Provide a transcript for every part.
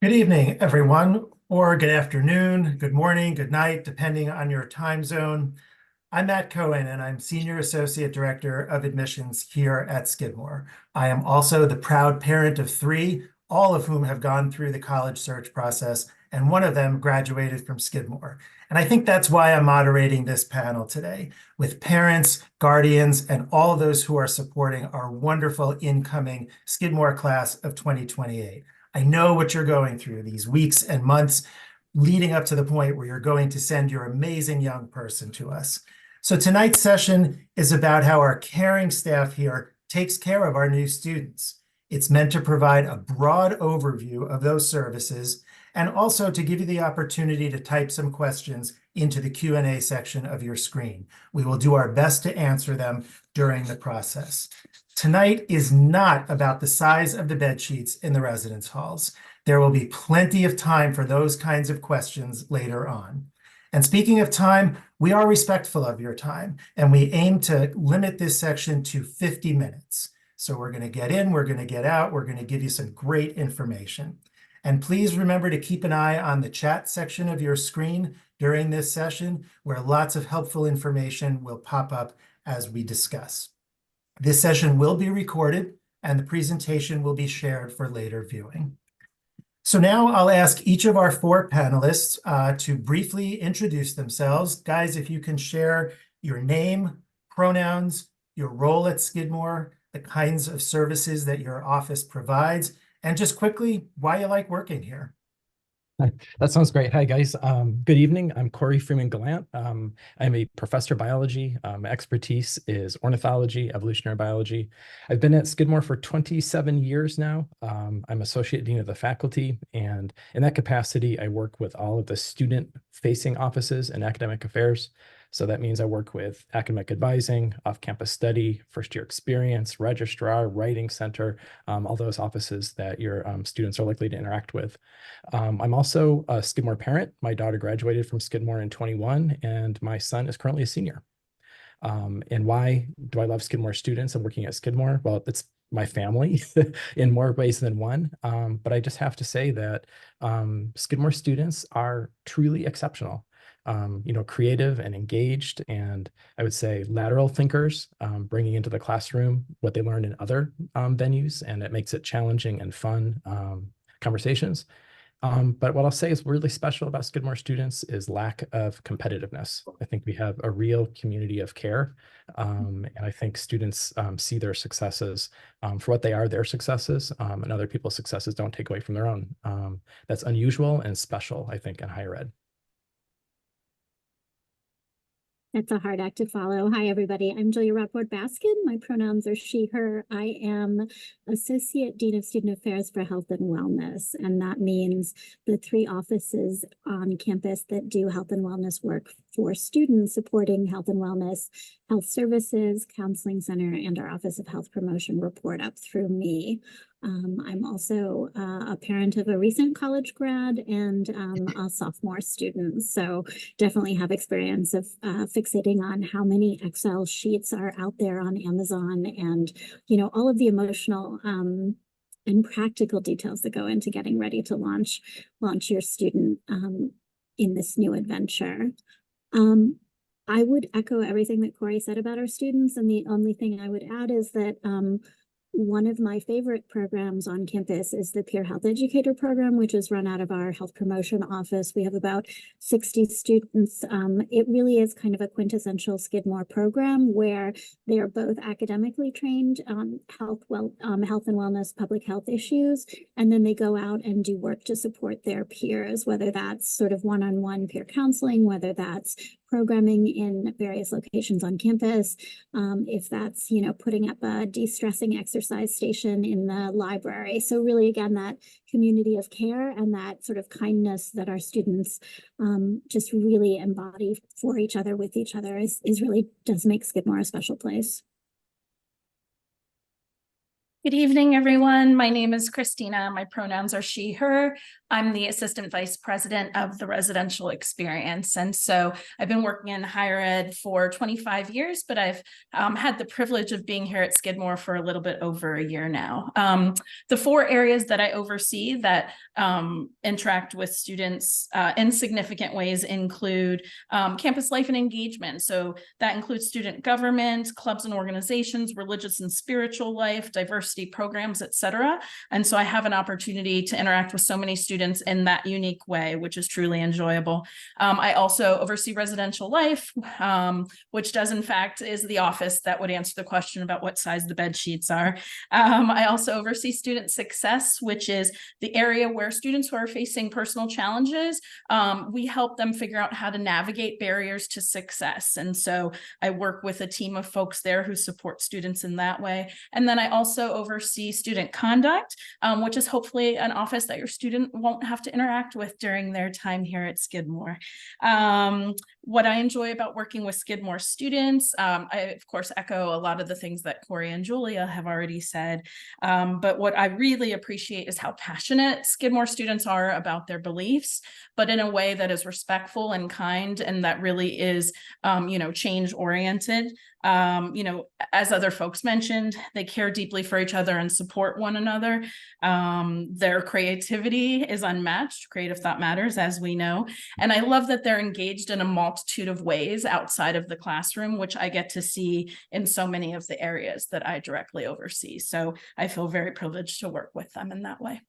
Good evening, everyone, or good afternoon, good morning, good night, depending on your time zone. I'm Matt Cohen, and I'm Senior Associate Director of Admissions here at Skidmore. I am also the proud parent of three, all of whom have gone through the college search process, and one of them graduated from Skidmore. And I think that's why I'm moderating this panel today, with parents, guardians, and all of those who are supporting our wonderful incoming Skidmore class of 2028. I know what you're going through these weeks and months leading up to the point where you're going to send your amazing young person to us. So tonight's session is about how our caring staff here takes care of our new students. It's meant to provide a broad overview of those services and also to give you the opportunity to type some questions into the Q&A section of your screen. We will do our best to answer them during the process. Tonight is not about the size of the bed sheets in the residence halls. There will be plenty of time for those kinds of questions later on. And speaking of time, we are respectful of your time, and we aim to limit this section to 50 minutes. So we're going to get in, we're going to get out, we're going to give you some great information. And please remember to keep an eye on the chat section of your screen during this session, where lots of helpful information will pop up as we discuss. This session will be recorded, and the presentation will be shared for later viewing. So now I'll ask each of our four panelists to briefly introduce themselves. Guys, if you can share your name, pronouns, your role at Skidmore, the kinds of services that your office provides, and just quickly, why you like working here. Hi, that sounds great. Hi, guys. Good evening. I'm Corey Freeman Gallant. I'm a professor of biology. My expertise is ornithology, evolutionary biology. I've been at Skidmore for 27 years now. I'm associate dean of the faculty, and in that capacity, I work with all of the student-facing offices and academic affairs. So that means I work with academic advising, off-campus study, first-year experience, registrar, writing center, all those offices that your students are likely to interact with. I'm also a Skidmore parent. My daughter graduated from Skidmore in 21, and my son is currently a senior. And why do I love Skidmore students and working at Skidmore? Well, it's my family in more ways than one. But I just have to say that Skidmore students are truly exceptional. Creative and engaged, and I would say lateral thinkers, bringing into the classroom what they learned in other venues, and it makes it challenging and fun conversations. But what I'll say is really special about Skidmore students is lack of competitiveness. I think we have a real community of care, and I think students see their successes for what they are, their successes, and other people's successes don't take away from their own. That's unusual and special, I think, in higher ed. That's a hard act to follow. Hi, everybody. I'm Julia Rockford-Baskin. My pronouns are she, her. I am Associate Dean of Student Affairs for Health and Wellness, and that means the three offices on campus that do health and wellness work for students, supporting health and wellness, health services, counseling center, and our Office of Health Promotion report up through me. I'm also a parent of a recent college grad and a sophomore student. So definitely have experience of fixating on how many Excel sheets are out there on Amazon and, all of the emotional and practical details that go into getting ready to launch your student in this new adventure. I would echo everything that Corey said about our students. And the only thing I would add is that one of my favorite programs on campus is the Peer Health Educator program, which is run out of our health promotion office. We have about 60 students. It really is kind of a quintessential Skidmore program where they are both academically trained on health and wellness, public health issues, and then they go out and do work to support their peers, whether that's sort of one-on-one peer counseling, whether that's programming in various locations on campus, if that's, putting up a de-stressing exercise station in the library. So really, again, that community of care and that sort of kindness that our students just really embody for each other, with each other, is really does make Skidmore a special place. Good evening, everyone. My name is Christina. My pronouns are she, her. I'm the Assistant Vice President of the Residential Experience. And so I've been working in higher ed for 25 years, but I've had the privilege of being here at Skidmore for a little bit over a year now. The 4 areas that I oversee that interact with students in significant ways include campus life and engagement. So that includes student government, clubs and organizations, religious and spiritual life, diversity programs, et cetera. And so I have an opportunity to interact with so many students in that unique way, which is truly enjoyable. I also oversee residential life, which does in fact is the office that would answer the question about what size the bed sheets are. I also oversee student success, which is the area where students who are facing personal challenges, we help them figure out how to navigate barriers to success. And so I work with a team of folks there who support students in that way. And then I also oversee student conduct, which is hopefully an office that your student won't have to interact with during their time here at Skidmore. What I enjoy about working with Skidmore students, I of course echo a lot of the things that Corey and Julia have already said, but what I really appreciate is how passionate Skidmore students are about their beliefs, but in a way that is respectful and kind, and that really is, change oriented. As other folks mentioned, they care deeply for each other and support one another. Their creativity is unmatched. Creative thought matters, as we know. And I love that they're engaged in a multitude of ways outside of the classroom, which I get to see in so many of the areas that I directly oversee. So I feel very privileged to work with them in that way.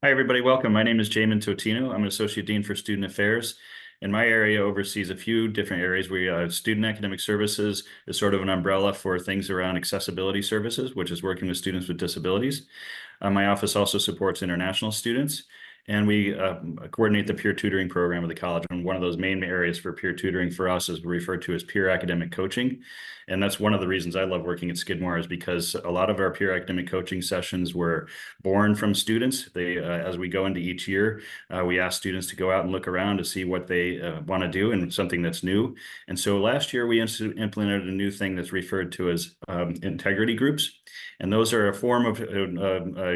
Hi, everybody. Welcome. My name is Jamin Totino. I'm an Associate Dean for Student Affairs. And my area oversees a few different areas. We Student Academic Services is sort of an umbrella for things around accessibility services, which is working with students with disabilities. My office also supports international students, and we coordinate the peer tutoring program of the college. And one of those main areas for peer tutoring for us is referred to as peer academic coaching. And that's one of the reasons I love working at Skidmore, is because a lot of our peer academic coaching sessions were born from students. They, as we go into each year, we ask students to go out and look around to see what they want to do and something that's new. And so last year we implemented a new thing that's referred to as integrity groups. And those are a form of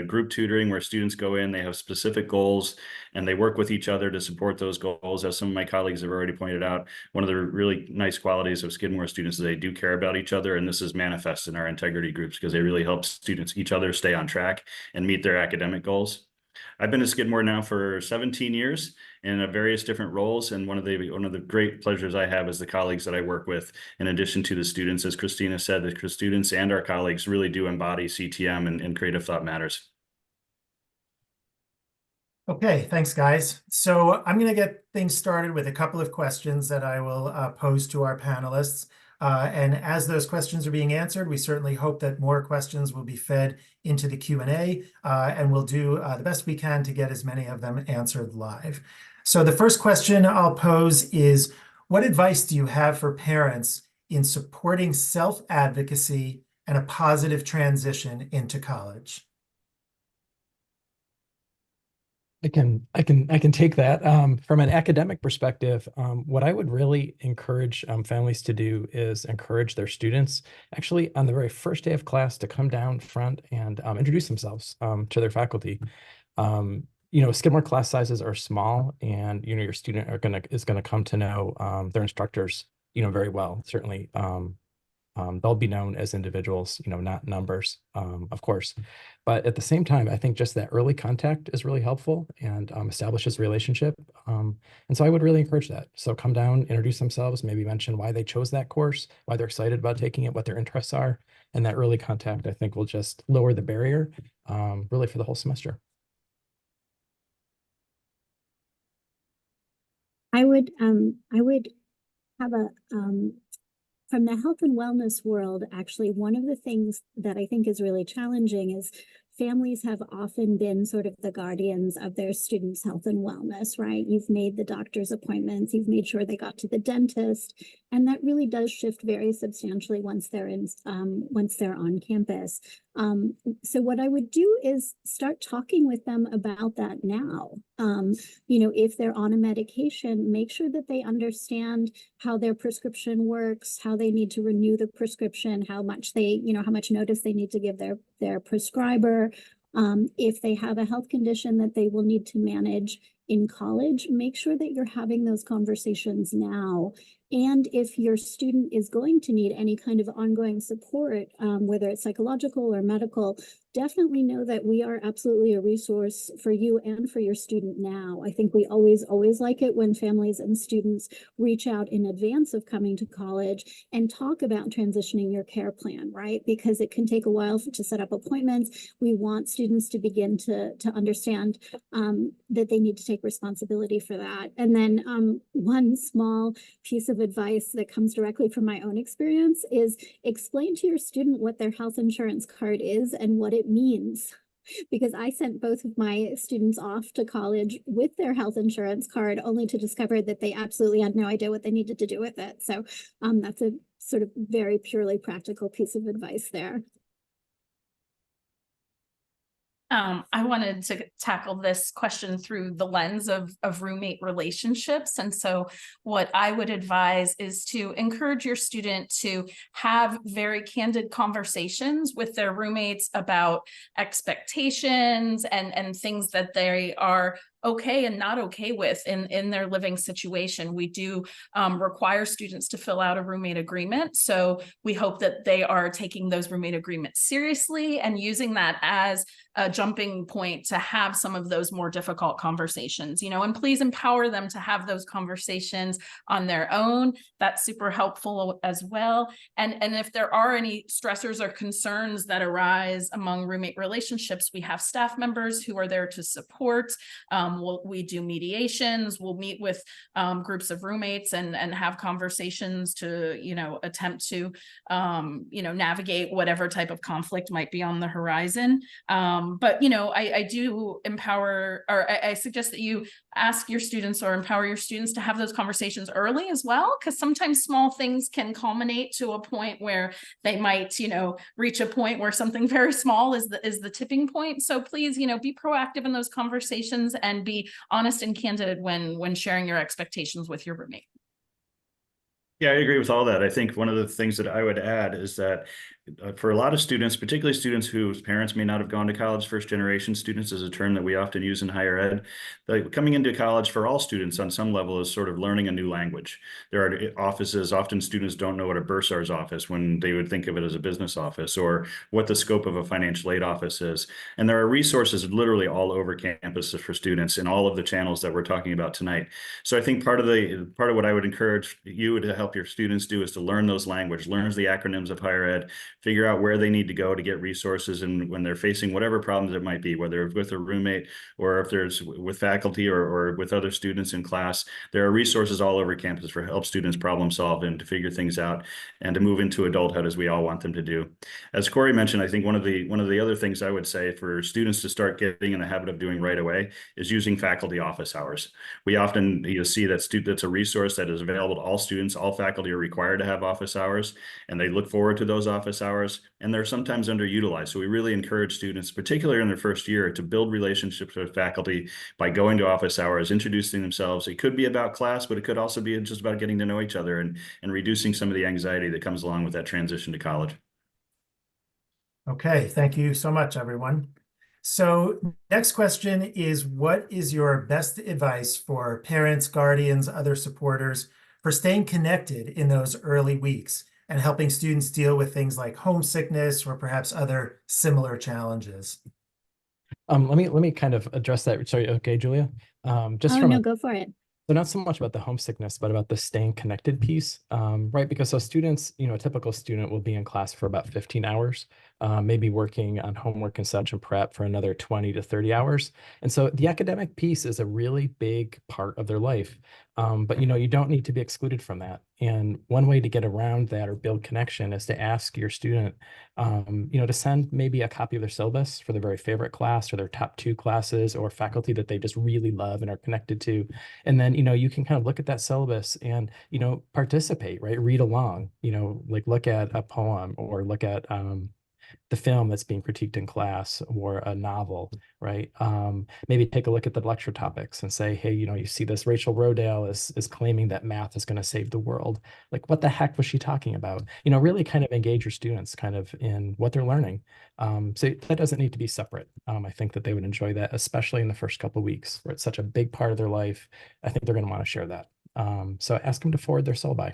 group tutoring where students go in, they have specific goals, and they work with each other to support those goals. As some of my colleagues have already pointed out, one of the really nice qualities of Skidmore students is they do care about each other, and this is manifest in our integrity groups because they really help students, each other, stay on track and meet their academic goals. I've been at Skidmore now for 17 years in various different roles, and one of the great pleasures I have is the colleagues that I work with, in addition to the students. As Christina said, the students and our colleagues really do embody CTM and creative thought matters. Okay, thanks, guys. So I'm going to get things started with a couple of questions that I will pose to our panelists. And as those questions are being answered, we certainly hope that more questions will be fed into the Q&A, and we'll do the best we can to get as many of them answered live. So the first question I'll pose is, what advice do you have for parents in supporting self-advocacy and a positive transition into college? I can take that. From an academic perspective, what I would really encourage families to do is encourage their students actually on the very first day of class to come down front and introduce themselves to their faculty. Skidmore class sizes are small, and your student is gonna come to know their instructors very well. Certainly, they'll be known as individuals, not numbers, of course. But at the same time, I think just that early contact is really helpful and establishes a relationship. And so I would really encourage that. So come down, introduce themselves, maybe mention why they chose that course, why they're excited about taking it, what their interests are. And that early contact, I think, will just lower the barrier really for the whole semester. I would have a from the health and wellness world, actually, one of the things that I think is really challenging is families have often been sort of the guardians of their students' health and wellness, right? You've made the doctor's appointments, you've made sure they got to the dentist, and that really does shift very substantially once they're on campus. So what I would do is start talking with them about that now. If they're on a medication, make sure that they understand how their prescription works, how they need to renew the prescription, how much notice they need to give their prescriber. If they have a health condition that they will need to manage in college, make sure that you're having those conversations now. And if your student is going to need any kind of ongoing support, whether it's psychological or medical, definitely know that we are absolutely a resource for you and for your student now. I think we always like it when families and students reach out in advance of coming to college and talk about transitioning your care plan, right? Because it can take a while to set up appointments. We want students to begin to understand that they need to take responsibility for that. And then one small piece of advice that comes directly from my own experience is explain to your student what their health insurance card is and what it means. Because I sent both of my students off to college with their health insurance card only to discover that they absolutely had no idea what they needed to do with it. So that's a sort of very purely practical piece of advice there. I wanted to tackle this question through the lens of roommate relationships. And so what I would advise is to encourage your student to have very candid conversations with their roommates about expectations and things that they are okay and not okay with in their living situation. We do require students to fill out a roommate agreement. So we hope that they are taking those roommate agreements seriously and using that as a jumping point to have some of those more difficult conversations, and please empower them to have those conversations on their own. That's super helpful as well. And if there are any stressors or concerns that arise among roommate relationships, we have staff members who are there to support. We do mediations. We'll meet with groups of roommates and have conversations to, attempt to, navigate whatever type of conflict might be on the horizon. But, I do empower, or I suggest that you ask your students or empower your students to have those conversations early as well, because sometimes small things can culminate to a point where they might, reach a point where something very small is the tipping point. So please, be proactive in those conversations and be honest and candid when sharing your expectations with your roommate. Yeah, I agree with all that. I think one of the things that I would add is that for a lot of students, particularly students whose parents may not have gone to college, first generation students is a term that we often use in higher ed. Like coming into college for all students on some level is sort of learning a new language. There are offices, often students don't know what a bursar's office when they would think of it as a business office, or what the scope of a financial aid office is. And there are resources literally all over campus for students in all of the channels that we're talking about tonight. So I think part of what I would encourage you to help your students do is to learn those language, learn the acronyms of higher ed, figure out where they need to go to get resources, and when they're facing whatever problems it might be, whether it's with a roommate or if there's with faculty or with other students in class, there are resources all over campus for help students problem solve and to figure things out and to move into adulthood as we all want them to do. As Corey mentioned, I think one of the other things I would say for students to start getting in the habit of doing right away is using faculty office hours. We often see that's a resource that is available to all students. All faculty are required to have office hours, and they look forward to those office hours, and they're sometimes underutilized. So we really encourage students, particularly in their first year, to build relationships with faculty by going to office hours, introducing themselves. It could be about class, but it could also be just about getting to know each other and reducing some of the anxiety that comes along with that transition to college. Okay, thank you so much, everyone. So next question is, what is your best advice for parents, guardians, other supporters for staying connected in those early weeks and helping students deal with things like homesickness or perhaps other similar challenges? Let me kind of address that. Sorry, okay, Julia. Go for it. So not so much about the homesickness, but about the staying connected piece, right? Because so students, a typical student will be in class for about 15 hours, maybe working on homework and such and prep for another 20 to 30 hours. And so the academic piece is a really big part of their life. But, you don't need to be excluded from that. And one way to get around that or build connection is to ask your student, to send maybe a copy of their syllabus for their very favorite class or their top 2 classes or faculty that they just really love and are connected to. And then, you can kind of look at that syllabus and, participate, right? Read along, like look at a poem or look at, the film that's being critiqued in class or a novel, right? Maybe take a look at the lecture topics and say, hey, you see this Rachel Rodale is claiming that math is going to save the world. Like, what the heck was she talking about? Really kind of engage your students kind of in what they're learning. So that doesn't need to be separate. I think that they would enjoy that, especially in the first couple of weeks where it's such a big part of their life. I think they're going to want to share that. So ask them to forward their syllabi.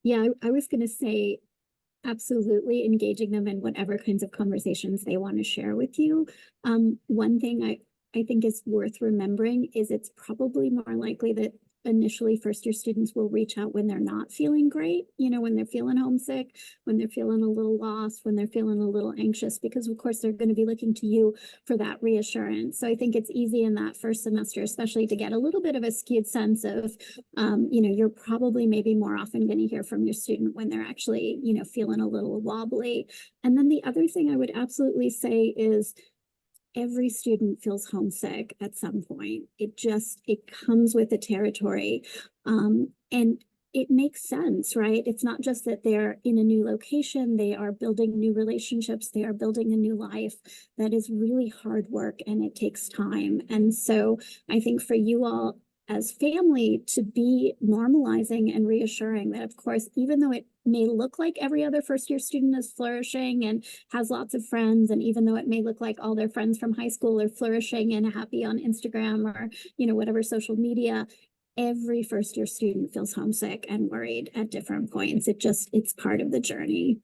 Yeah, I was going to say, absolutely engaging them in whatever kinds of conversations they want to share with you. One thing I think is worth remembering is it's probably more likely that initially first-year students will reach out when they're not feeling great, when they're feeling homesick, when they're feeling a little lost, when they're feeling a little anxious, because of course they're going to be looking to you for that reassurance. So I think it's easy in that first semester, especially to get a little bit of a skewed sense of, you're probably maybe more often going to hear from your student when they're actually, feeling a little wobbly. And then the other thing I would absolutely say is, every student feels homesick at some point. It comes with the territory. And it makes sense, right? It's not just that they're in a new location, they are building new relationships, they are building a new life. That is really hard work and it takes time. And so I think for you all as family to be normalizing and reassuring that, of course, even though it may look like every other first-year student is flourishing and has lots of friends, and even though it may look like all their friends from high school are flourishing and happy on Instagram or, whatever social media, every first-year student feels homesick and worried at different points. It's part of the journey.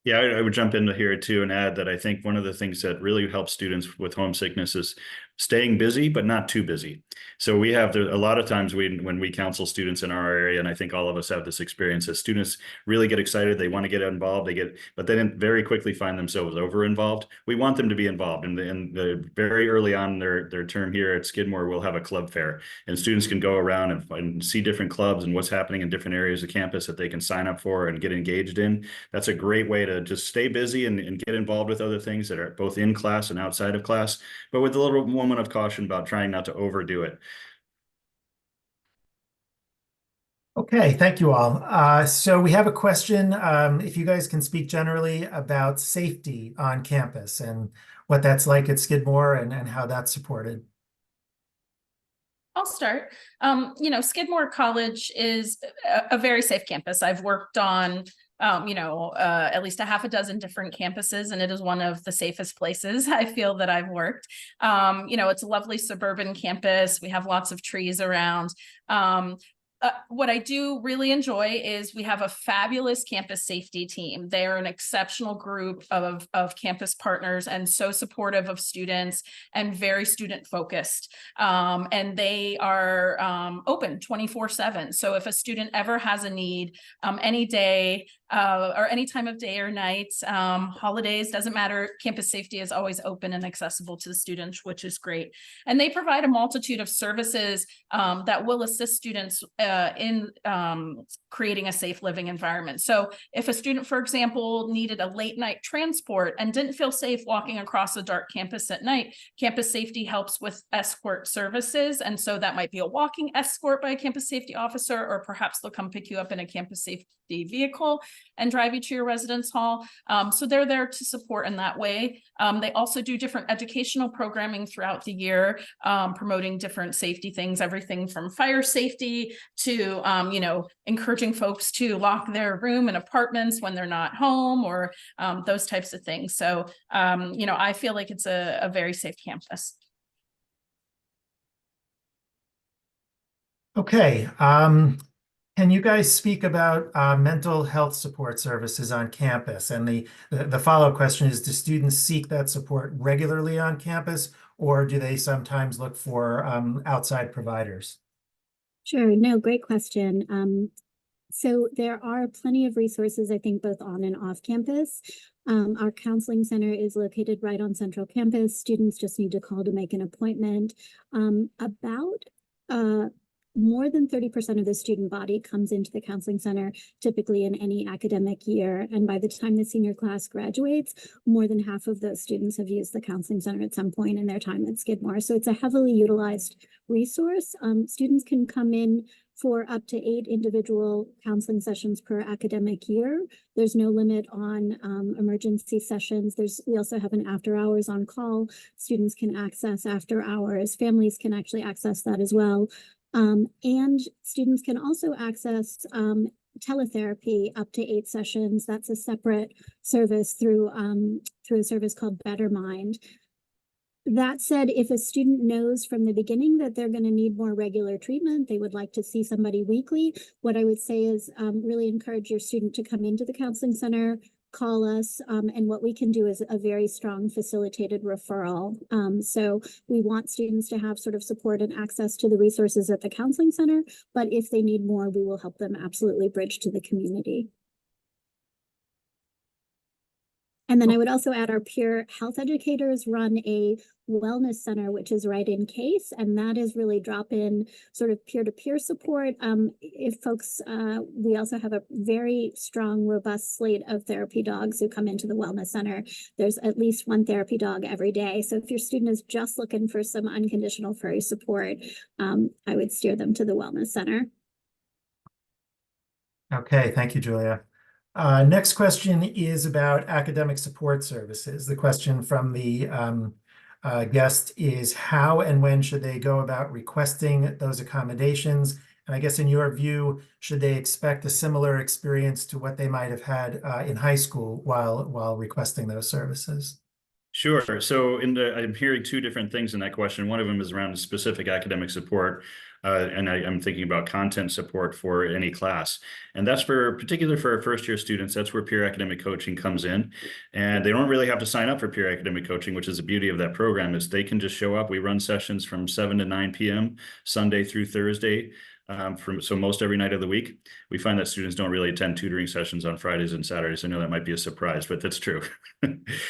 Yeah, I would jump into here too and add that I think one of the things that really helps students with homesickness is staying busy, but not too busy. So we have a lot of times when we counsel students in our area, and I think all of us have this experience, as students really get excited, they want to get involved, but then very quickly find themselves over involved. We want them to be involved. And the very early on their term here at Skidmore, we'll have a club fair, and students can go around and see different clubs and what's happening in different areas of campus that they can sign up for and get engaged in. That's a great way to just stay busy and get involved with other things that are both in class and outside of class, but with a little moment of caution about trying not to overdo it. Okay, thank you all. So we have a question, if you guys can speak generally about safety on campus and what that's like at Skidmore and how that's supported. I'll start. Skidmore College is a very safe campus. I've worked on at least a half a dozen different campuses, and it is one of the safest places I feel that I've worked. It's a lovely suburban campus. We have lots of trees around. What I do really enjoy is we have a fabulous campus safety team. They're an exceptional group of campus partners and so supportive of students and very student focused. And they are open 24/7. So if a student ever has a need, any day or any time of day or night, holidays, doesn't matter, campus safety is always open and accessible to the students, which is great. And they provide a multitude of services that will assist students in creating a safe living environment. So if a student, for example, needed a late night transport and didn't feel safe walking across a dark campus at night, campus safety helps with escort services. And so that might be a walking escort by a campus safety officer, or perhaps they'll come pick you up in a campus safety vehicle and drive you to your residence hall. So they're there to support in that way. They also do different educational programming throughout the year, promoting different safety things, everything from fire safety to, encouraging folks to lock their room in apartments when they're not home, or those types of things. So, I feel like it's a very safe campus. Okay. Can you guys speak about mental health support services on campus? And the follow-up question is, do students seek that support regularly on campus, or do they sometimes look for outside providers? Sure. No, great question. So there are plenty of resources, I think, both on and off campus. Our counseling center is located right on Central Campus. Students just need to call to make an appointment. More than 30% of the student body comes into the counseling center, typically in any academic year. And by the time the senior class graduates, more than half of those students have used the counseling center at some point in their time at Skidmore. So it's a heavily utilized resource. Students can come in for up to 8 individual counseling sessions per academic year. There's no limit on emergency sessions. We also have an after hours on call. Students can access after hours. Families can actually access that as well. And students can also access teletherapy up to 8 sessions. That's a separate service through a service called Better Mind. That said, if a student knows from the beginning that they're going to need more regular treatment, they would like to see somebody weekly, what I would say is really encourage your student to come into the counseling center, call us, and what we can do is a very strong facilitated referral. So we want students to have sort of support and access to the resources at the counseling center, but if they need more, we will help them absolutely bridge to the community. And then I would also add our peer health educators run a wellness center, which is right in Case, and that is really drop-in sort of peer-to-peer support. If folks, we also have a very strong, robust slate of therapy dogs who come into the wellness center. There's at least 1 therapy dog every day. So if your student is just looking for some unconditional furry support, I would steer them to the wellness center. Okay, thank you, Julia. Next question is about academic support services. The question from the guest is how and when should they go about requesting those accommodations? And I guess in your view, should they expect a similar experience to what they might have had in high school while requesting those services? Sure. So I'm hearing 2 different things in that question. One of them is around specific academic support, and I'm thinking about content support for any class. And that's particularly for our first-year students. That's where peer academic coaching comes in. And they don't really have to sign up for peer academic coaching, which is the beauty of that program, is they can just show up. We run sessions from 7 to 9 p.m., Sunday through Thursday. So most every night of the week. We find that students don't really attend tutoring sessions on Fridays and Saturdays. I know that might be a surprise, but that's true.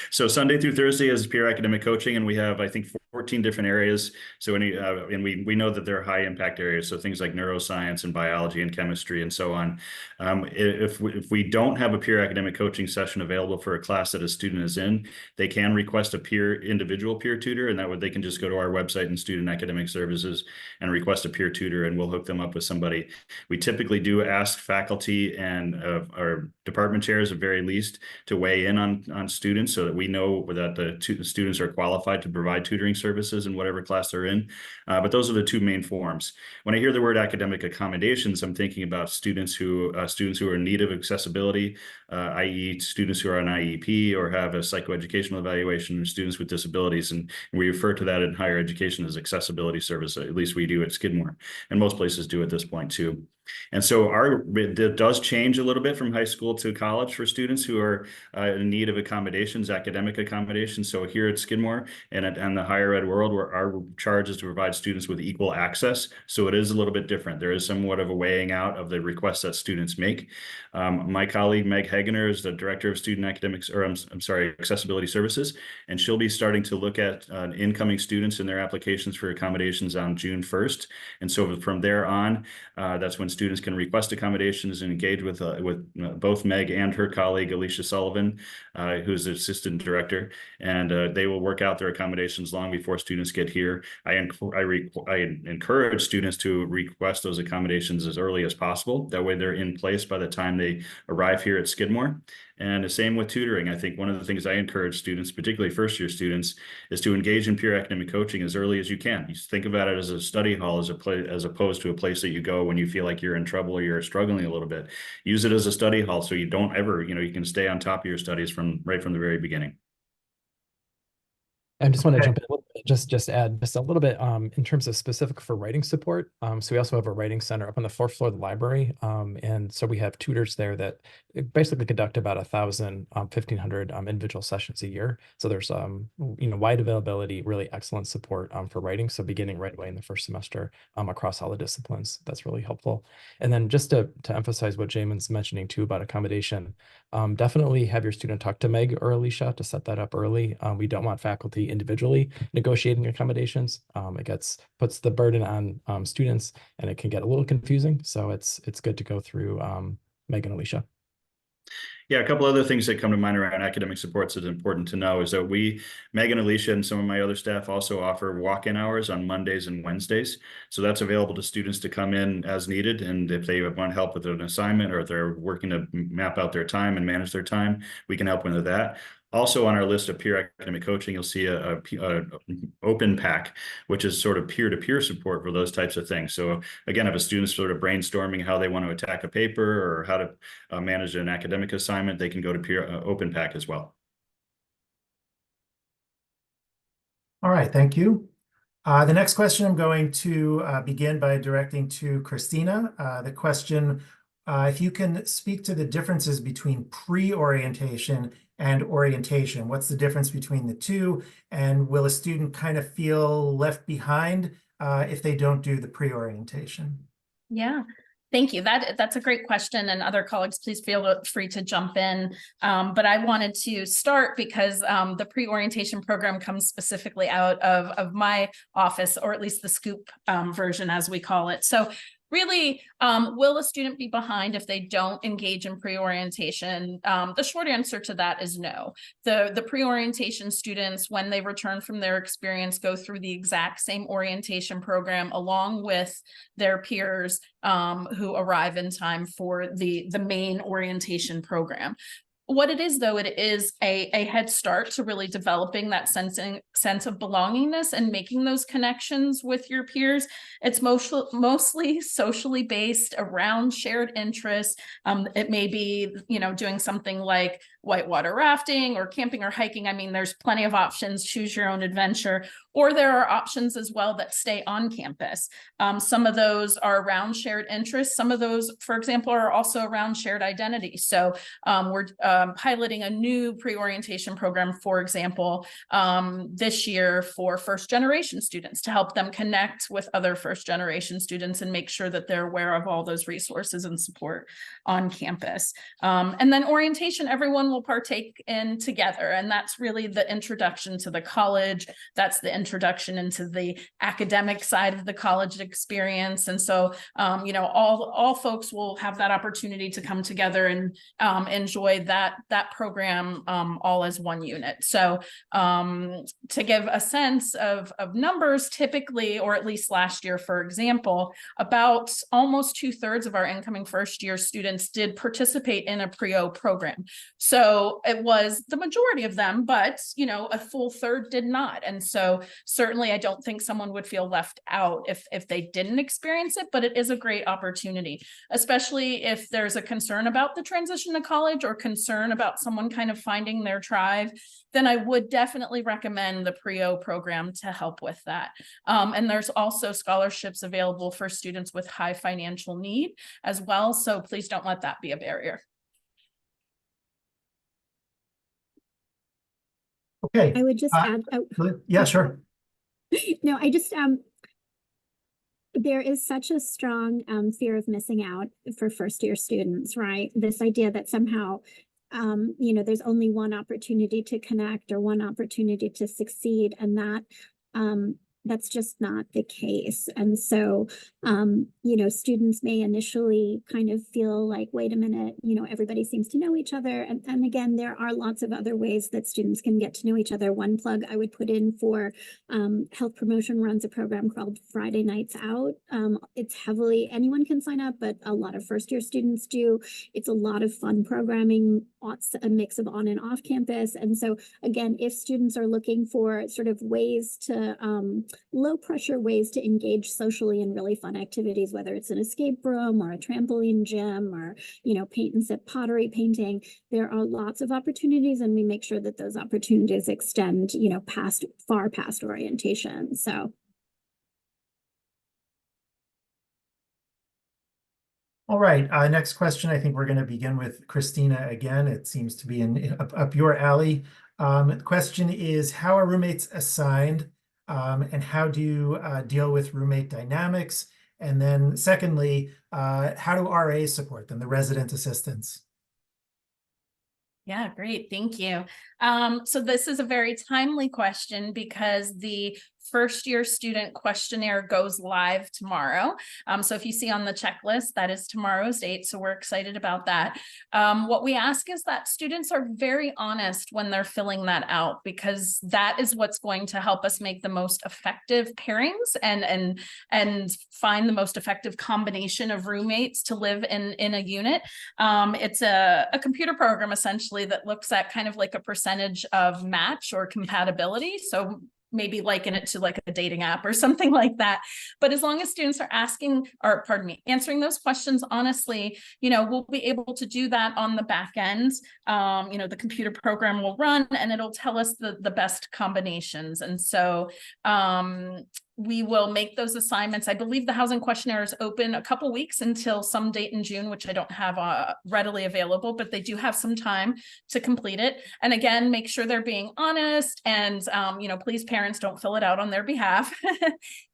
So Sunday through Thursday is peer academic coaching, and we have, I think, 14 different areas. So and we know that they're high impact areas. So things like neuroscience and biology and chemistry and so on. If we don't have a peer academic coaching session available for a class that a student is in, they can request a individual peer tutor, and they can just go to our website in Student Academic Services and request a peer tutor, and we'll hook them up with somebody. We typically do ask faculty and our department chairs at very least to weigh in on students so that we know that the students are qualified to provide tutoring services in whatever class they're in. But those are the 2 main forms. When I hear the word academic accommodations, I'm thinking about students who are in need of accessibility, i.e. students who are on IEP or have a psychoeducational evaluation, or students with disabilities. And we refer to that in higher education as accessibility service. At least we do at Skidmore, and most places do at this point too. And so it does change a little bit from high school to college for students who are in need of accommodations, academic accommodations. So here at Skidmore and the higher ed world, where our charge is to provide students with equal access. So it is a little bit different. There is somewhat of a weighing out of the requests that students make. My colleague, Meg Hagener, is the Director of Student Academics, or I'm sorry, Accessibility Services, and she'll be starting to look at incoming students and their applications for accommodations on June 1st. And so from there on, that's when students can request accommodations and engage with both Meg and her colleague, Alicia Sullivan, who's the assistant director, and they will work out their accommodations long before students get here. I encourage students to request those accommodations as early as possible. That way they're in place by the time they arrive here at Skidmore. And the same with tutoring. I think one of the things I encourage students, particularly first-year students, is to engage in peer academic coaching as early as you can. You think about it as a study hall, as opposed to a place that you go when you feel like you're in trouble or you're struggling a little bit. Use it as a study hall so you don't ever, you can stay on top of your studies right from the very beginning. I just want to jump in a little bit, just add just a little bit in terms of specific for writing support. So we also have a writing center up on the 4th floor of the library. And so we have tutors there that basically conduct about 1,000, 1,500 individual sessions a year. So there's, wide availability, really excellent support for writing. So beginning right away in the first semester across all the disciplines, that's really helpful. And then just to emphasize what Jamin's mentioning too about accommodation, definitely have your student talk to Meg or Alicia to set that up early. We don't want faculty individually negotiating accommodations. It puts the burden on students, and it can get a little confusing. So it's good to go through Meg and Alicia. Yeah, a couple other things that come to mind around academic supports that's important to know is that Megan, Alicia, and some of my other staff also offer walk-in hours on Mondays and Wednesdays. So that's available to students to come in as needed. And if they want help with an assignment or if they're working to map out their time and manage their time, we can help them with that. Also on our list of peer academic coaching, you'll see a open pack, which is sort of peer-to-peer support for those types of things. So again, if a student's sort of brainstorming how they want to attack a paper or how to manage an academic assignment, they can go to peer open pack as well. All right, thank you. The next question I'm going to begin by directing to Christina. The question, if you can speak to the differences between pre-orientation and orientation. What's the difference between the two? And will a student kind of feel left behind if they don't do the pre-orientation? Yeah. Thank you. That's a great question, and other colleagues, please feel free to jump in. But I wanted to start because the pre-orientation program comes specifically out of my office, or at least the scoop version, as we call it. So really, will a student be behind if they don't engage in pre-orientation? The short answer to that is no. The pre-orientation students, when they return from their experience, go through the exact same orientation program along with their peers who arrive in time for the main orientation program. What it is, though, it is a head start to really developing that sense of belongingness and making those connections with your peers. It's mostly socially based around shared interests. It may be, doing something like whitewater rafting or camping or hiking. I mean, there's plenty of options, choose your own adventure, or there are options as well that stay on campus. Some of those are around shared interests. Some of those, for example, are also around shared identity. So we're piloting a new pre-orientation program, for example, this year for first-generation students to help them connect with other first-generation students and make sure that they're aware of all those resources and support on campus. And then orientation, everyone will partake in together, and that's really the introduction to the college. That's the introduction into the academic side of the college experience. And so, all folks will have that opportunity to come together and enjoy that program all as one unit. So to give a sense of numbers, typically, or at least last year, for example, about almost 2/3 of our incoming first year students did participate in a pre-O program. So it was the majority of them, but a full third did not. And so certainly I don't think someone would feel left out if they didn't experience it, but it is a great opportunity, especially if there's a concern about the transition to college or concern about someone kind of finding their tribe. Then I would definitely recommend the pre-O program to help with that. And there's also scholarships available for students with high financial need as well. So please don't let that be a barrier. Okay. I would just add. Yeah, sure. No, I just, there is such a strong fear of missing out for first year students, right? This idea that somehow, there's only one opportunity to connect or one opportunity to succeed, and that's just not the case. And so, students may initially kind of feel like, wait a minute, everybody seems to know each other. And again, there are lots of other ways that students can get to know each other. One plug I would put in for Health Promotion runs a program called Friday Nights Out. It's heavily, anyone can sign up, but a lot of first year students do. It's a lot of fun programming, a mix of on and off campus. And so again, if students are looking for sort of ways to, low pressure ways to engage socially in really fun activities, whether it's an escape room or a trampoline gym or, paint and sip pottery painting, there are lots of opportunities, and we make sure that those opportunities extend, far past orientation. So. All right, next question. I think we're going to begin with Christina again. It seems to be up your alley. The question is, how are roommates assigned, and how do you deal with roommate dynamics? And then secondly, how do RAs support them, the resident assistants? Yeah, great. Thank you. So this is a very timely question because the first year student questionnaire goes live tomorrow. So if you see on the checklist, that is tomorrow's date. So we're excited about that. What we ask is that students are very honest when they're filling that out, because that is what's going to help us make the most effective pairings and find the most effective combination of roommates to live in a unit. It's a computer program essentially that looks at kind of like a percentage of match or compatibility. So maybe liken it to like a dating app or something like that. But as long as students are answering those questions honestly, we'll be able to do that on the back end. The computer program will run and it'll tell us the best combinations. And so we will make those assignments. I believe the housing questionnaire is open a couple weeks until some date in June, which I don't have readily available, but they do have some time to complete it. And again, make sure they're being honest and, please parents don't fill it out on their behalf.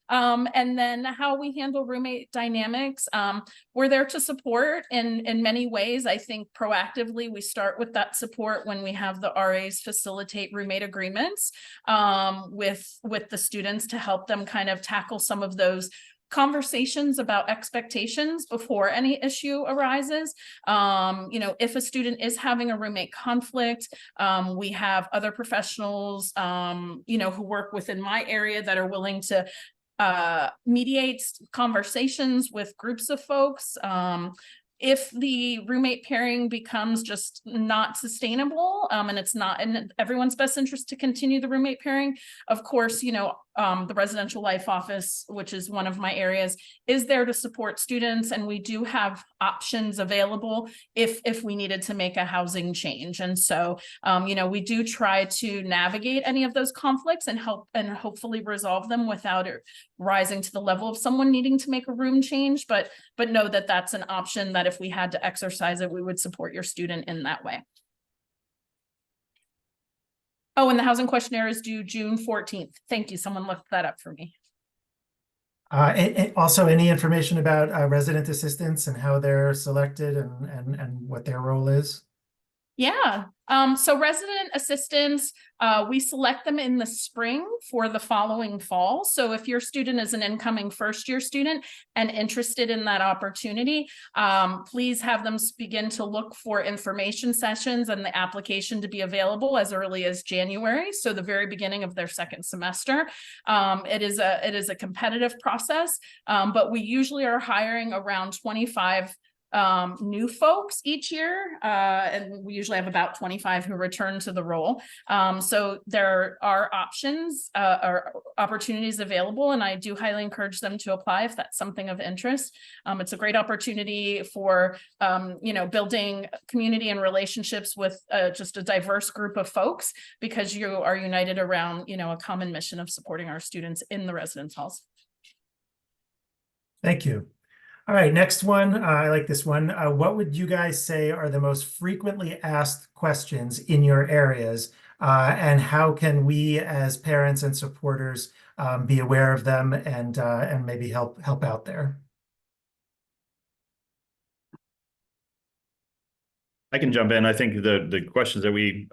And then how we handle roommate dynamics. We're there to support in many ways. I think proactively, we start with that support when we have the RAs facilitate roommate agreements with the students to help them kind of tackle some of those conversations about expectations before any issue arises. If a student is having a roommate conflict, we have other professionals, who work within my area that are willing to mediate conversations with groups of folks. If the roommate pairing becomes just not sustainable, and it's not in everyone's best interest to continue the roommate pairing, of course, the residential life office, which is one of my areas, is there to support students. And we do have options available if we needed to make a housing change. And so, we do try to navigate any of those conflicts and hopefully resolve them without it rising to the level of someone needing to make a room change. But know that that's an option that if we had to exercise it, we would support your student in that way. Oh, and the housing questionnaire is due June 14th. Thank you. Someone looked that up for me. And also any information about resident assistants and how they're selected and what their role is? Yeah. So resident assistants, we select them in the spring for the following fall. So if your student is an incoming first year student and interested in that opportunity, please have them begin to look for information sessions and the application to be available as early as January. So the very beginning of their second semester. It is a competitive process, but we usually are hiring around 25 new folks each year, and we usually have about 25 who return to the role. So there are options or opportunities available, and I do highly encourage them to apply if that's something of interest. It's a great opportunity for building community and relationships with just a diverse group of folks, because you are united around a common mission of supporting our students in the residence halls. Thank you. All right, next one. I like this one. What would you guys say are the most frequently asked questions in your areas? And how can we as parents and supporters be aware of them and maybe help out there? I can jump in. I think the questions that we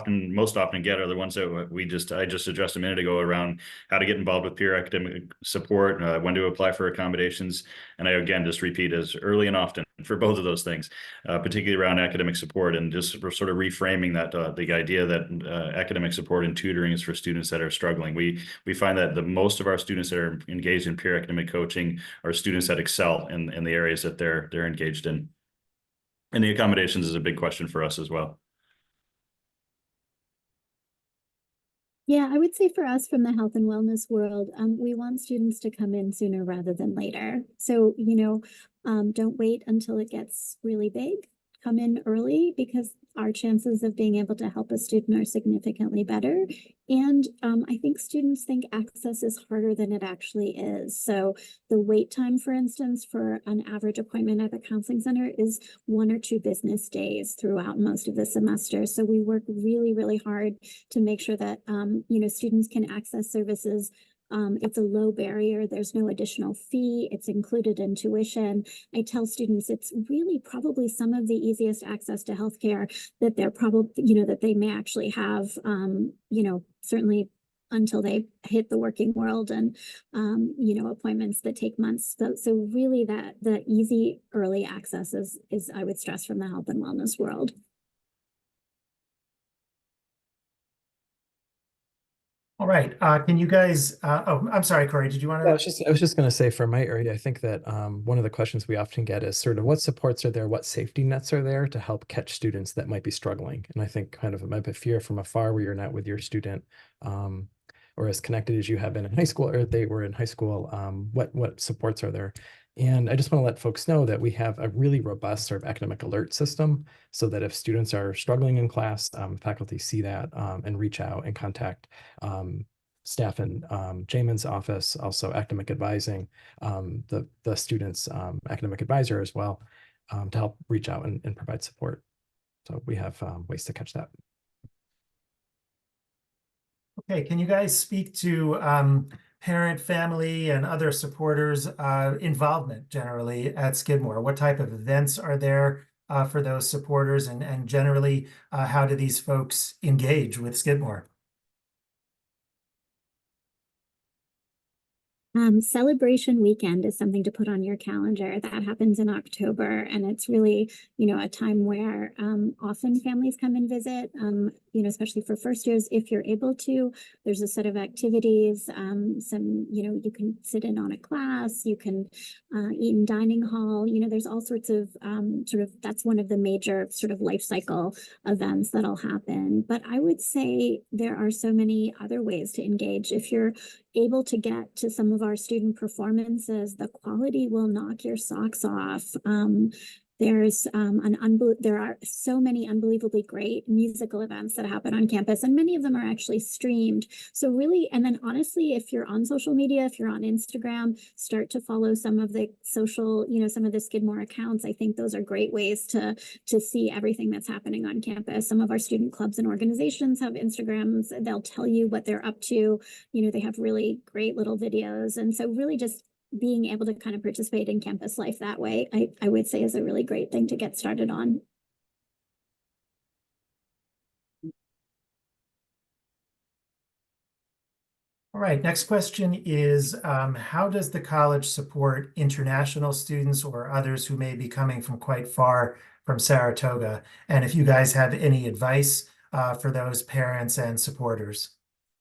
most often get are the ones that I just addressed a minute ago around how to get involved with peer academic support, when to apply for accommodations. And I, again, just repeat as early and often for both of those things, particularly around academic support, and just sort of reframing that the idea that academic support and tutoring is for students that are struggling. We find that the most of our students that are engaged in peer academic coaching are students that excel in the areas that they're engaged in. And the accommodations is a big question for us as well. Yeah, I would say for us from the health and wellness world, we want students to come in sooner rather than later. So, don't wait until it gets really big. Come in early, because our chances of being able to help a student are significantly better. And I think students think access is harder than it actually is. So the wait time, for instance, for an average appointment at the counseling center is 1 or 2 business days throughout most of the semester. So we work really, really hard to make sure that, students can access services. It's a low barrier. There's no additional fee. It's included in tuition. I tell students it's really probably some of the easiest access to healthcare that they're probably, that they may actually have, certainly until they hit the working world, and appointments that take months. So really that the easy early access is I would stress from the health and wellness world. All right. Can you guys, oh, I'm sorry, Corey, did you want I to? was just going to say for my area, I think that one of the questions we often get is sort of what supports are there, what safety nets are there to help catch students that might be struggling. And I think kind of a fear from afar where you're not with your student or as connected as you have been in high school or they were in high school, what supports are there? And I just want to let folks know that we have a really robust sort of academic alert system so that if students are struggling in class, faculty see that and reach out and contact staff in Jamin's office, also academic advising, the students' academic advisor as well, to help reach out and provide support. So we have ways to catch that. Okay, can you guys speak to parent, family, and other supporters' involvement generally at Skidmore? What type of events are there for those supporters, and generally, how do these folks engage with Skidmore? Celebration weekend is something to put on your calendar. That happens in October, and it's really, a time where often families come and visit, especially for first years, if you're able to. There's a set of activities, you can sit in on a class, you can eat in dining hall, there's all sorts of that's one of the major sort of life cycle events that'll happen. But I would say there are so many other ways to engage. If you're able to get to some of our student performances, the quality will knock your socks off. There are so many unbelievably great musical events that happen on campus, and many of them are actually streamed. So really, and then honestly, if you're on social media, if you're on Instagram, start to follow some of the social, some of the Skidmore accounts. I think those are great ways to see everything that's happening on campus. Some of our student clubs and organizations have Instagrams. They'll tell you what they're up to. They have really great little videos. And so really just being able to kind of participate in campus life that way, I would say is a really great thing to get started on. All right, next question is, how does the college support international students or others who may be coming from quite far from Saratoga? And if you guys have any advice for those parents and supporters.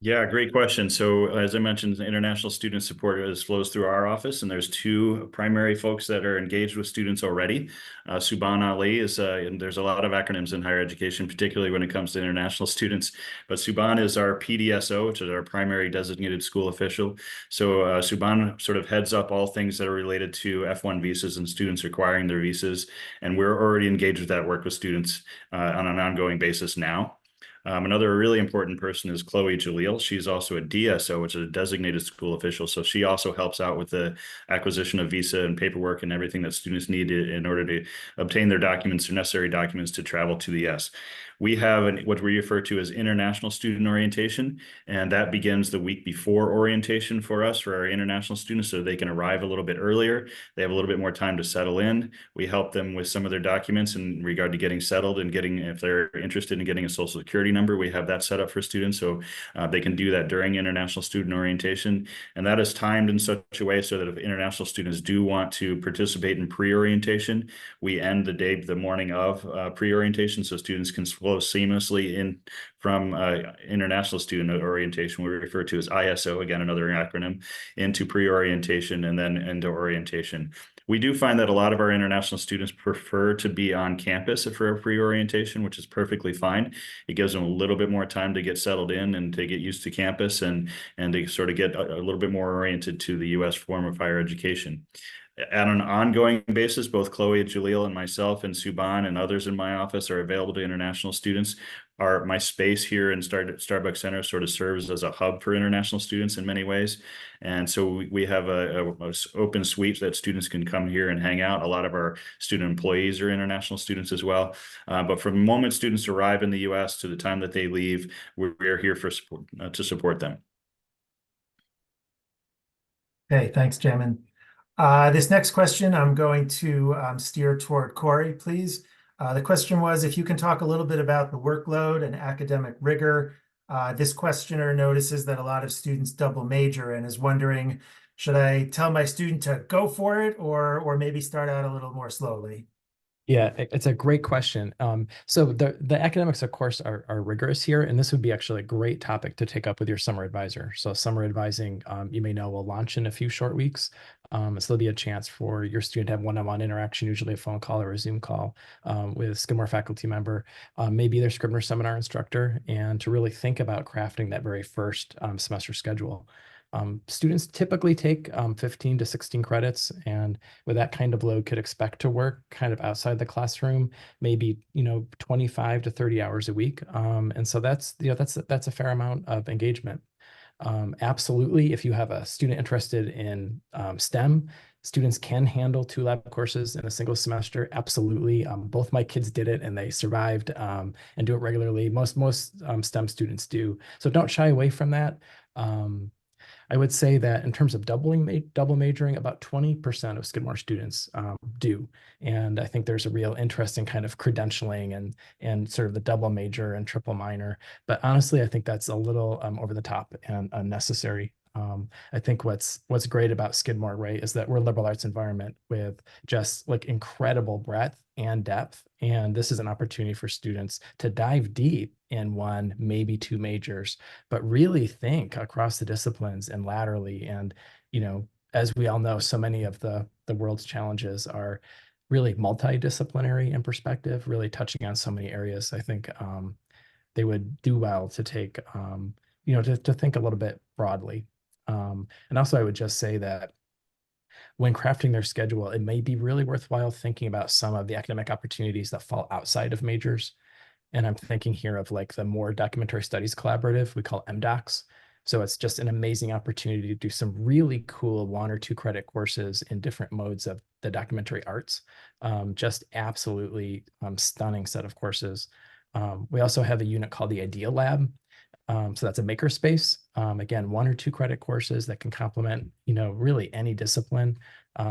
Yeah, great question. So as I mentioned, international student support flows through our office, and there's two primary folks that are engaged with students already. Subhan Ali is, and there's a lot of acronyms in higher education, particularly when it comes to international students. But Subhan is our PDSO, which is our primary designated school official. So Subhan sort of heads up all things that are related to F1 visas and students requiring their visas. And we're already engaged with that work with students on an ongoing basis now. Another really important person is Chloe Jalil. She's also a DSO, which is a designated school official. So she also helps out with the acquisition of visa and paperwork and everything that students need in order to obtain their documents, their necessary documents to travel to the US. We have what we refer to as international student orientation, and that begins the week before orientation for us, for our international students, so they can arrive a little bit earlier. They have a little bit more time to settle in. We help them with some of their documents in regard to getting settled and if they're interested in getting a social security number, we have that set up for students, so they can do that during international student orientation. And that is timed in such a way so that if international students do want to participate in pre-orientation, we end the morning of pre-orientation, so students can flow seamlessly in from international student orientation, we refer to as ISO, again, another acronym, into pre-orientation and then into orientation. We do find that a lot of our international students prefer to be on campus for a pre-orientation, which is perfectly fine. It gives them a little bit more time to get settled in and to get used to campus and to sort of get a little bit more oriented to the U.S. form of higher education. On an ongoing basis, both Chloe, Jalil, and myself, and Subhan, and others in my office are available to international students. My space here in Starbucks Center sort of serves as a hub for international students in many ways. And so we have a open suite that students can come here and hang out. A lot of our student employees are international students as well. But from the moment students arrive in the U.S. to the time that they leave, we're here for support, to support them. Okay, thanks, Jamin. This next question, I'm going to steer toward Corey, please. The question was, if you can talk a little bit about the workload and academic rigor This questioner notices that a lot of students double major and is wondering, should I tell my student to go for it or maybe start out a little more slowly? Yeah, it's a great question. So the academics, of course, are rigorous here, and this would be actually a great topic to take up with your summer advisor. So summer advising, you may know, will launch in a few short weeks. So there'll be a chance for your student to have one-on-one interaction, usually a phone call or a Zoom call with a Skidmore faculty member, maybe their Scrivener seminar instructor, and to really think about crafting that very first semester schedule. Students typically take 15 to 16 credits, and with that kind of load could expect to work kind of outside the classroom, maybe 25 to 30 hours a week. And so that's a fair amount of engagement. Absolutely, if you have a student interested in STEM, students can handle 2 lab courses in a single semester. Absolutely. Both my kids did it and they survived and do it regularly. Most STEM students do. So don't shy away from that. I would say that in terms of double majoring, about 20% of Skidmore students do. And I think there's a real interest in kind of credentialing and sort of the double major and triple minor. But honestly, I think that's a little over the top and unnecessary. I think what's great about Skidmore, right, is that we're a liberal arts environment with just like incredible breadth and depth. And this is an opportunity for students to dive deep in 1, maybe 2 majors, but really think across the disciplines and laterally. And, as we all know, so many of the world's challenges are really multidisciplinary in perspective, really touching on so many areas. I think they would do well to take, to think a little bit broadly. And also I would just say that when crafting their schedule, it may be really worthwhile thinking about some of the academic opportunities that fall outside of majors. And I'm thinking here of like the Moore Documentary Studies Collaborative, we call MDocs. So it's just an amazing opportunity to do some really cool 1 or 2 credit courses in different modes of the documentary arts. Just absolutely stunning set of courses. We also have a unit called the Idea Lab. So that's a makerspace. Again, 1 or 2 credit courses that can complement, really any discipline.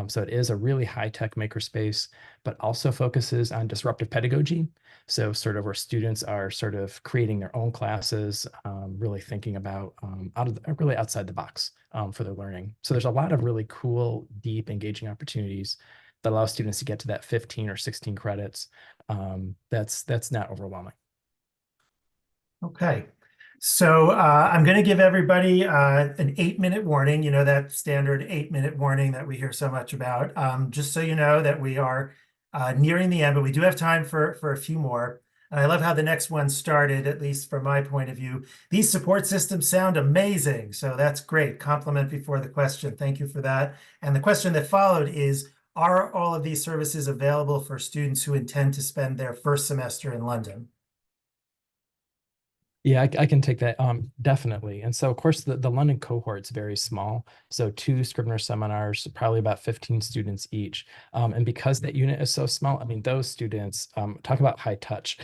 So it is a really high-tech makerspace, but also focuses on disruptive pedagogy. So sort of where students are sort of creating their own classes, really thinking about really outside the box for their learning. So there's a lot of really cool, deep, engaging opportunities that allow students to get to that 15 or 16 credits. That's not overwhelming. Okay. So I'm going to give everybody an 8-minute warning, that standard 8-minute warning that we hear so much about, just so you know that we are nearing the end, but we do have time for a few more. And I love how the next one started, at least from my point of view. These support systems sound amazing. So that's great. Compliment before the question. Thank you for that. And the question that followed is, are all of these services available for students who intend to spend their first semester in London? Yeah, I can take that, definitely. And so, of course, the London cohort's very small. So 2 Scrivener seminars, probably about 15 students each. And because that unit is so small, I mean, those students, talk about high touch.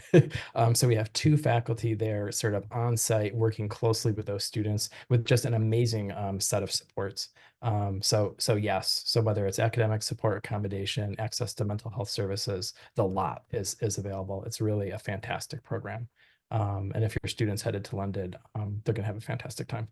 So we have 2 faculty there sort of on site working closely with those students with just an amazing set of supports. So yes, so whether it's academic support, accommodation, access to mental health services, the lot is available. It's really a fantastic program. And if your student's headed to London, they're going to have a fantastic time.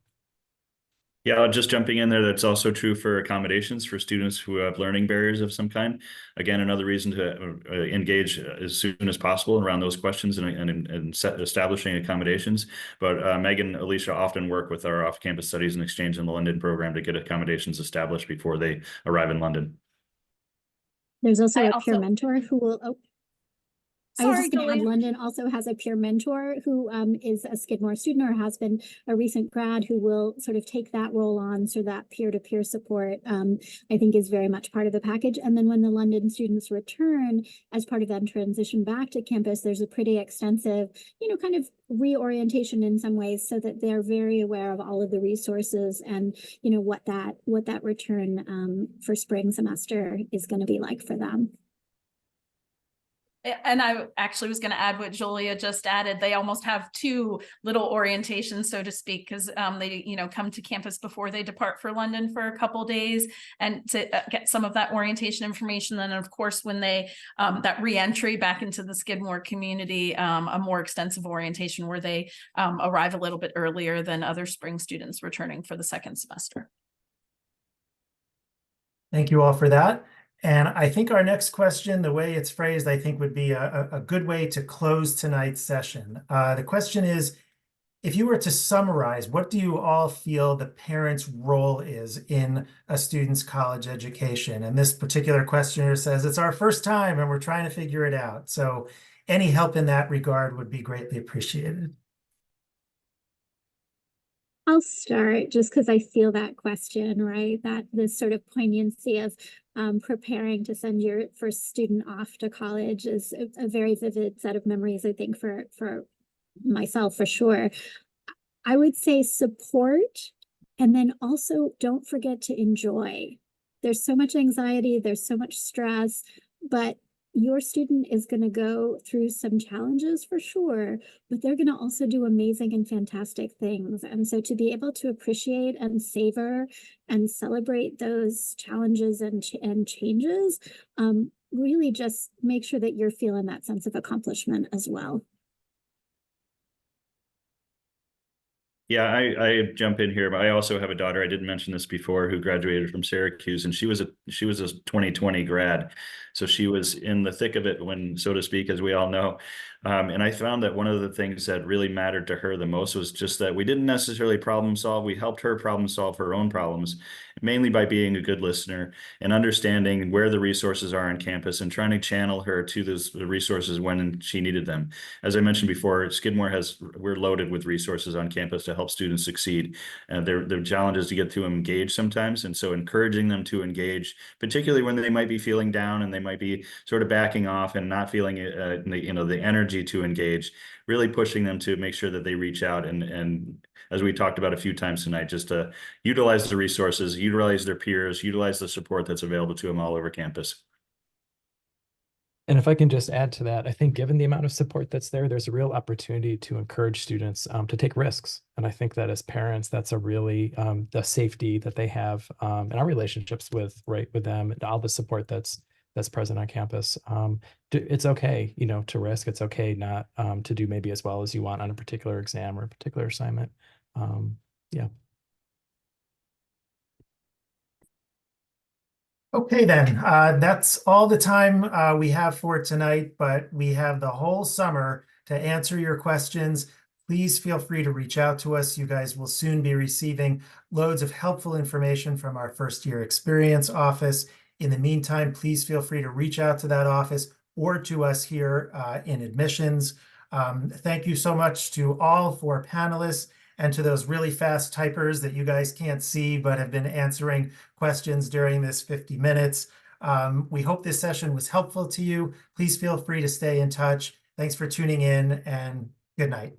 Yeah, just jumping in there, that's also true for accommodations for students who have learning barriers of some kind. Again, another reason to engage as soon as possible around those questions and establishing accommodations. But Meg and Alicia often work with our off-campus studies and exchange in the London program to get accommodations established before they arrive in London. There's also a peer mentor who will, I was Sorry, just going to add, Julia. London also has a peer mentor who is a Skidmore student or has been a recent grad who will sort of take that role on. So that peer-to-peer support, I think, is very much part of the package. And then when the London students return as part of that transition back to campus, there's a pretty extensive, kind of reorientation in some ways so that they're very aware of all of the resources and, what that return for spring semester is going to be like for them. And I actually was going to add what Julia just added. They almost have two little orientations, so to speak, because they, come to campus before they depart for London for a couple days and to get some of that orientation information. Then, of course, when they that reentry back into the Skidmore community, a more extensive orientation where they arrive a little bit earlier than other spring students returning for the second semester. Thank you all for that. And I think our next question, the way it's phrased, I think would be a good way to close tonight's session. The question is, if you were to summarize, what do you all feel the parent's role is in a student's college education? And this particular questioner says, it's our first time and we're trying to figure it out. So any help in that regard would be greatly appreciated. I'll start just because I feel that question, right? That this sort of poignancy of preparing to send your first student off to college is a very vivid set of memories, I think, for myself, for sure. I would say support, and then also don't forget to enjoy. There's so much anxiety, there's so much stress, but your student is going to go through some challenges for sure, but they're going to also do amazing and fantastic things. And so to be able to appreciate and savor and celebrate those challenges and changes, really just make sure that you're feeling that sense of accomplishment as well. Yeah, I jump in here, but I also have a daughter, I didn't mention this before, who graduated from Syracuse, and she was a 2020 grad. So she was in the thick of it when, so to speak, as we all know. And I found that one of the things that really mattered to her the most was just that we didn't necessarily problem solve. We helped her problem solve her own problems, mainly by being a good listener and understanding where the resources are on campus and trying to channel her to the resources when she needed them. As I mentioned before, Skidmore we're loaded with resources on campus to help students succeed. Their challenge is to get to engage sometimes. And so encouraging them to engage, particularly when they might be feeling down and they might be sort of backing off and not feeling the energy to engage, really pushing them to make sure that they reach out and as we talked about a few times tonight, just to utilize the resources, utilize their peers, utilize the support that's available to them all over campus. And if I can just add to that, I think given the amount of support that's there, there's a real opportunity to encourage students to take risks. And I think that as parents, that's a really the safety that they have in our relationships with them, and all the support that's present on campus. It's okay, to risk. It's okay not to do maybe as well as you want on a particular exam or a particular assignment. Yeah. Okay, then, that's all the time we have for tonight, but we have the whole summer to answer your questions. Please feel free to reach out to us. You guys will soon be receiving loads of helpful information from our first year experience office. In the meantime, please feel free to reach out to that office or to us here in admissions. Thank you so much to all four panelists and to those really fast typers that you guys can't see but have been answering questions during this 50 minutes. We hope this session was helpful to you. Please feel free to stay in touch. Thanks for tuning in, and good night.